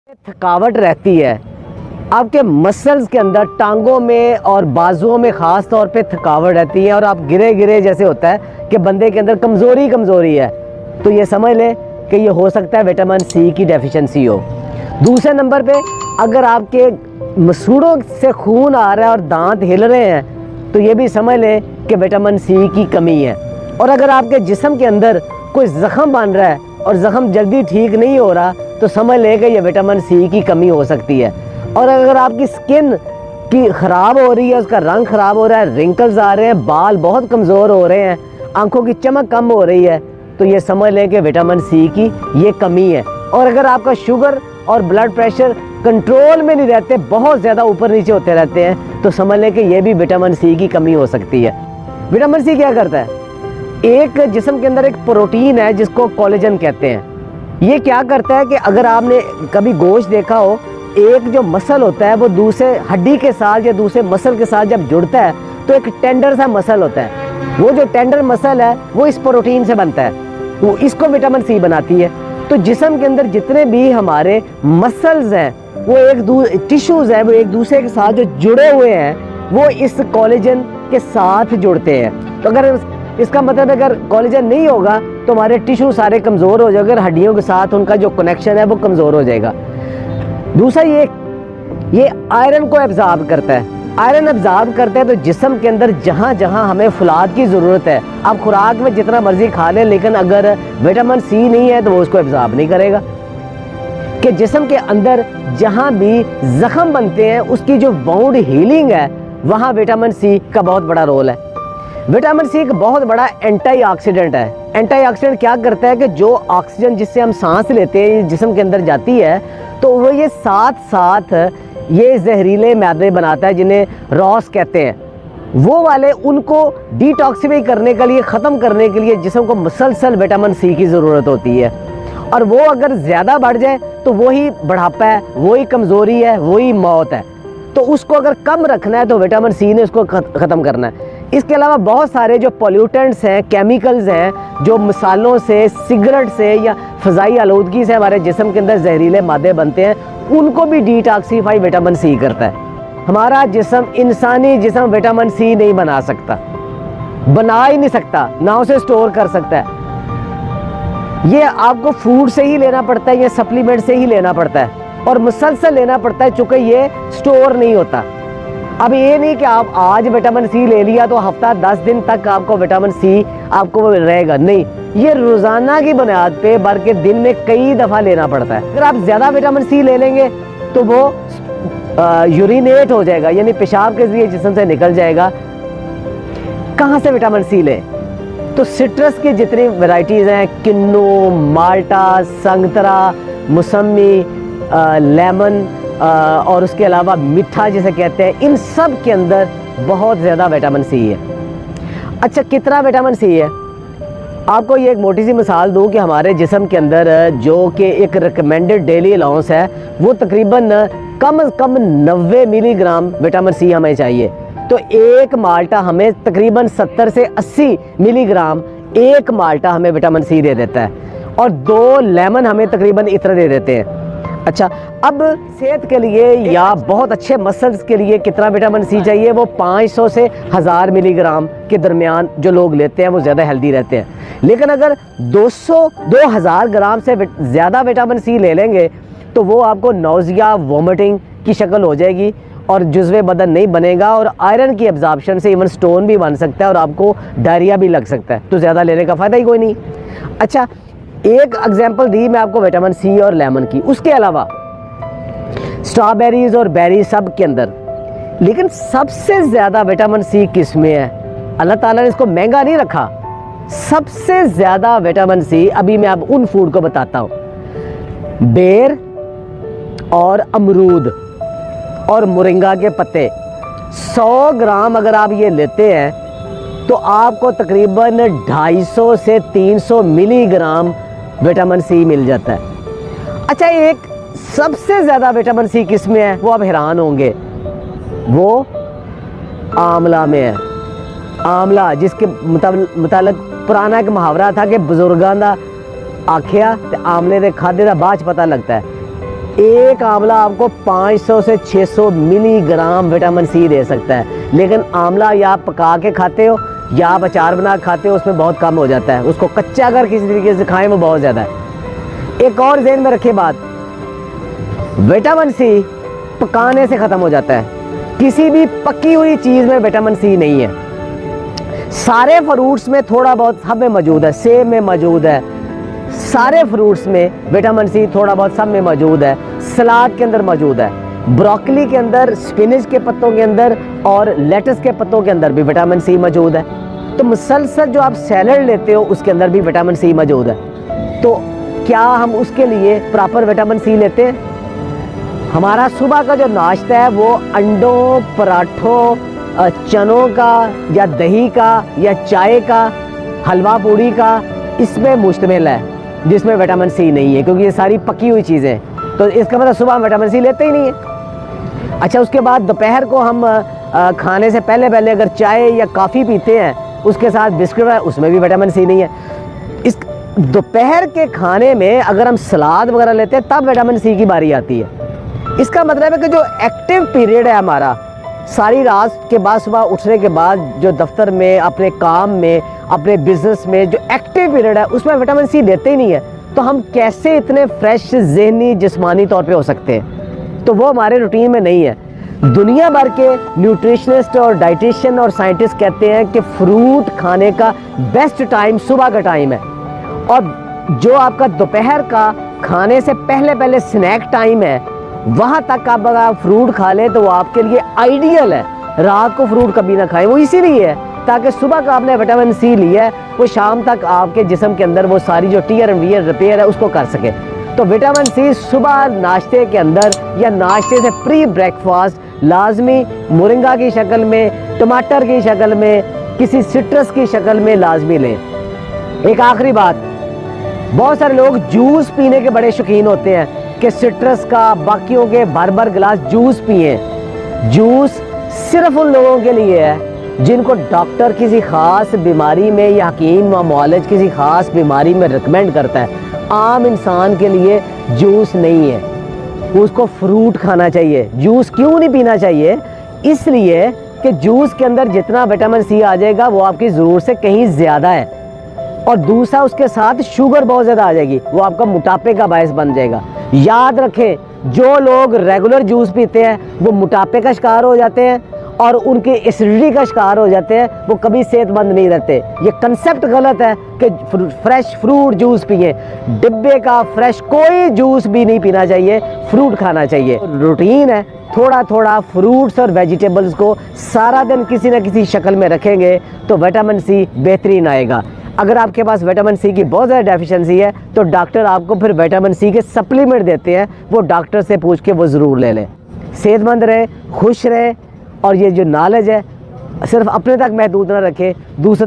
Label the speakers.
Speaker 1: थकावट रहती है आपके मसल्स के अंदर, टांगों में और बाजुओं में ख़ास तौर पे थकावट रहती है और आप गिरे गिरे जैसे होता है कि बंदे के अंदर कमज़ोरी है, तो ये समझ लें कि ये हो सकता है विटामिन सी की डेफिशिएंसी हो। दूसरे नंबर पे अगर आपके मसूड़ों से खून आ रहा है और दांत हिल रहे हैं तो ये भी समझ लें कि विटामिन सी की कमी है। और अगर आपके जिस्म के अंदर कोई ज़ख़म बन रहा है और ज़ख़म जल्दी ठीक नहीं हो रहा तो समझ लें कि ये विटामिन सी की कमी हो सकती है। और अगर आपकी स्किन की ख़राब हो रही है, उसका रंग ख़राब हो रहा है, रिंकल्स आ रहे हैं, बाल बहुत कमज़ोर हो रहे हैं, आंखों की चमक कम हो रही है, तो ये समझ लें कि विटामिन सी की ये कमी है। और अगर आपका शुगर और ब्लड प्रेशर कंट्रोल में नहीं रहते, बहुत ज़्यादा ऊपर नीचे होते रहते हैं, तो समझ लें कि ये भी विटामिन सी की कमी हो सकती है। विटामिन सी क्या करता है? एक जिस्म के अंदर एक प्रोटीन है जिसको कोलेजन कहते हैं। ये क्या करता है कि अगर आपने कभी गोश्त देखा हो, एक जो मसल होता है वो दूसरे हड्डी के साथ या दूसरे मसल के साथ जब जुड़ता है तो एक टेंडर सा मसल होता है। वो जो टेंडर मसल है वो इस प्रोटीन से बनता है, वो इसको विटामिन सी बनाती है। तो जिस्म के अंदर जितने भी हमारे मसल्स हैं, वो टिश्यूज़ हैं, वो एक दूसरे के साथ जो जुड़े हुए हैं वो इस कोलेजन के साथ जुड़ते हैं। तो अगर इसका मतलब अगर कोलेजन नहीं होगा तो हमारे टिश्यू सारे कमज़ोर हो जाएंगे, हड्डियों के साथ उनका जो कनेक्शन है वो कमज़ोर हो जाएगा। दूसरा ये आयरन को एब्जॉर्ब करता है। आयरन एब्जॉर्ब करता है तो जिस्म के अंदर जहाँ जहाँ हमें फुलाद की ज़रूरत है, आप खुराक में जितना मर्जी खा लें, लेकिन अगर विटामिन सी नहीं है तो वो उसको एब्जॉर्ब नहीं करेगा। कि जिस्म के अंदर जहाँ भी ज़ख़म बनते हैं उसकी जो वाउंड हीलिंग है वहाँ विटामिन सी का बहुत बड़ा रोल है। विटामिन सी एक बहुत बड़ा एंटीऑक्सीडेंट है। एंटीऑक्सीडेंट क्या करता है कि जो ऑक्सीजन जिससे हम सांस लेते हैं जिस्म के अंदर जाती है तो वो ये साथ साथ ये जहरीले मैदे बनाता है जिन्हें रॉस कहते हैं। वो वाले उनको डिटॉक्सिफाई करने के लिए, ख़त्म करने के लिए जिस्म को मुसलसल विटामिन सी की ज़रूरत होती है। और वो अगर ज़्यादा बढ़ जाए तो वही बढ़ापा है, वही कमज़ोरी है, वही मौत है। तो उसको अगर कम रखना है तो विटामिन सी ने उसको ख़त्म करना है। इसके अलावा बहुत सारे जो पोल्यूटेंट्स हैं, केमिकल्स हैं, जो मसालों से, सिगरेट से या फ़ज़ाई आलूदगी से हमारे जिस्म के अंदर जहरीले मादे बनते हैं, उनको भी डिटॉक्सिफाई विटामिन सी करता है। हमारा जिस्म, इंसानी जिस्म विटामिन सी नहीं बना सकता, बना ही नहीं सकता, ना उसे स्टोर कर सकता है। ये आपको फूड से ही लेना पड़ता है या सप्लीमेंट से ही लेना पड़ता है और मुसलसल लेना पड़ता है, चूँकि ये स्टोर नहीं होता। अब ये नहीं कि आप आज विटामिन सी ले लिया तो हफ्ता 10 दिन तक आपको विटामिन सी आपको रहेगा, नहीं, ये रोज़ाना की बुनियाद पे बल्कि दिन में कई दफ़ा लेना पड़ता है। अगर आप ज़्यादा विटामिन सी ले लेंगे तो वो यूरिनेट हो जाएगा, यानी पेशाब के ज़रिए जिस्म से निकल जाएगा। कहाँ से विटामिन सी लें? तो सिट्रस की जितनी वैरायटीज़ हैं, किन्नू, माल्टा, संतरा, मौसमी, लेमन और उसके अलावा मिठा जिसे कहते हैं, इन सब के अंदर बहुत ज़्यादा विटामिन सी है। अच्छा, कितना विटामिन सी है? आपको ये एक मोटी सी मिसाल दूँ कि हमारे जिस्म के अंदर जो कि एक रिकमेंडेड डेली अलाउंस है वो तकरीबन कम से कम 90 मिलीग्राम विटामिन सी हमें चाहिए। तो एक माल्टा हमें तकरीबन 70 से 80 मिलीग्राम एक माल्टा हमें विटामिन सी दे देता है और 2 लेमन हमें तकरीबन इतना दे देते हैं। अच्छा, अब सेहत के लिए या बहुत अच्छे मसल्स के लिए कितना विटामिन सी चाहिए? वो 500 से 1000 मिलीग्राम के दरमियान जो लोग लेते हैं वो ज़्यादा हेल्दी रहते हैं। लेकिन अगर 2000 ग्राम से ज़्यादा विटामिन सी ले लेंगे तो वो आपको नौजिया, वॉमिटिंग की शक्ल हो जाएगी और जुज़्वे बदन नहीं बनेगा और आयरन की एब्जॉर्प्शन से इवन स्टोन भी बन सकता है और आपको डायरिया भी लग सकता है। तो ज़्यादा लेने का फ़ायदा ही कोई नहीं। अच्छा, एक एग्जांपल दी मैं आपको विटामिन सी और लेमन की, उसके अलावा स्ट्रॉबेरीज और बेरी सब के अंदर, लेकिन सबसे ज़्यादा विटामिन सी किस में है? अल्लाह ताला ने इसको महंगा नहीं रखा। सबसे ज़्यादा विटामिन सी, अभी मैं अब उन फूड को बताता हूँ, बेर और अमरूद और मोरिंगा के पत्ते। 100 ग्राम अगर आप ये लेते हैं तो आपको तकरीबन 250 से 300 मिलीग्राम विटामिन सी मिल जाता है। अच्छा, एक सबसे ज़्यादा विटामिन सी किस में है? वो आप हैरान होंगे, वो आंवला में है। आंवला, जिसके मुताबिक पुराना एक मुहावरा था कि बुजुर्गां दा आखिया ते आमले दे खादे दा बाद च पता लगता है। एक आंवला आपको 500 से 600 मिलीग्राम विटामिन सी दे सकता है, लेकिन आंवला या आप पका के खाते हो या आप अचार बना के खाते हो, उसमें बहुत कम हो जाता है। उसको कच्चा अगर किसी तरीके से खाएं वो बहुत ज़्यादा है। एक और ज़हन में रखे बात, विटामिन सी पकाने से ख़त्म हो जाता है। किसी भी पकी हुई चीज़ में विटामिन सी नहीं है। सारे फ्रूट्स में थोड़ा बहुत सब में मौजूद है, सेब में मौजूद है, सारे फ्रूट्स में विटामिन सी थोड़ा बहुत सब में मौजूद है, सलाद के अंदर मौजूद है, ब्रोकली के अंदर, स्पिनच के पत्तों के अंदर और लेटस के पत्तों के अंदर भी विटामिन सी मौजूद है। तो मुसलसल जो आप सैलड लेते हो उसके अंदर भी विटामिन सी मौजूद है। तो क्या हम उसके लिए प्रॉपर विटामिन सी लेते हैं? हमारा सुबह का जो नाश्ता है वो अंडों, पराठों, चनों का या दही का या चाय का, हलवा पूड़ी का, इसमें मुश्तमिल है, जिसमें विटामिन सी नहीं है, क्योंकि ये सारी पकी हुई चीज़ें हैं। तो इसका मतलब सुबह हम विटामिन सी लेते ही नहीं है। अच्छा, उसके बाद दोपहर को हम खाने से पहले अगर चाय या कॉफ़ी पीते हैं, उसके साथ बिस्किट है, उसमें भी विटामिन सी नहीं है। इस दोपहर के खाने में अगर हम सलाद वगैरह लेते हैं तब विटामिन सी की बारी आती है। इसका मतलब है कि जो एक्टिव पीरियड है हमारा, सारी रात के बाद सुबह उठने के बाद जो दफ्तर में, अपने काम में, अपने बिजनेस में जो एक्टिव पीरियड है, उसमें विटामिन सी लेते ही नहीं है, तो हम कैसे इतने फ्रेश ज़हनी जिस्मानी तौर पे हो सकते हैं? तो वो हमारे रूटीन में नहीं है। दुनिया भर के न्यूट्रिशनिस्ट और डाइटिशियन और साइंटिस्ट कहते हैं कि फ्रूट खाने का बेस्ट टाइम सुबह का टाइम है, और जो आपका दोपहर का खाने से पहले स्नैक टाइम है, वहाँ तक आप अगर फ्रूट खा लें तो वो आपके लिए आइडियल है। रात को फ्रूट कभी ना खाएं, वो इसीलिए है ताकि सुबह का आपने विटामिन सी लिया है वो शाम तक आपके जिस्म के अंदर वो सारी जो टीयर एंड वियर रिपेयर है उसको कर सके। तो विटामिन सी सुबह नाश्ते के अंदर या नाश्ते से प्री ब्रेकफास्ट लाजमी मोरिंगा की शक्ल में, टमाटर की शक्ल में, किसी सिट्रस की शक्ल में लाजमी लें। एक आखिरी बात, बहुत सारे लोग जूस पीने के बड़े शौकीन होते हैं कि सिट्रस का, बाकियों के भर गिलास जूस पिए। जूस सिर्फ उन लोगों के लिए है जिनको डॉक्टर किसी ख़ास बीमारी में या हकीम व मुआलिज किसी ख़ास बीमारी में रिकमेंड करता है। आम इंसान के लिए जूस नहीं है, उसको फ्रूट खाना चाहिए। जूस क्यों नहीं पीना चाहिए? इसलिए कि जूस के अंदर जितना विटामिन सी आ जाएगा वो आपकी ज़रूरत से कहीं ज़्यादा है, और दूसरा उसके साथ शुगर बहुत ज़्यादा आ जाएगी, वो आपका मोटापे का बायस बन जाएगा। याद रखें, जो लोग रेगुलर जूस पीते हैं वो मोटापे का शिकार हो जाते हैं और उनके एसिडिटी का शिकार हो जाते हैं, वो कभी सेहतमंद नहीं रहते। ये कंसेप्ट गलत है कि फ्रेश फ्रूट जूस पिए। डिब्बे का फ्रेश कोई जूस भी नहीं पीना चाहिए, फ्रूट खाना चाहिए। रूटीन है, थोड़ा थोड़ा फ्रूट्स और वेजिटेबल्स को सारा दिन किसी न किसी शक्ल में रखेंगे तो विटामिन सी बेहतरीन आएगा। अगर आपके पास विटामिन सी की बहुत ज़्यादा डेफिशिएंसी है तो डॉक्टर आपको फिर विटामिन सी के सप्लीमेंट देते हैं, वो डॉक्टर से पूछ के वो ज़रूर ले लें। सेहतमंद रहे, खुश रहे, और ये जो नॉलेज है सिर्फ अपने तक महदूद ना रखें, दूसरे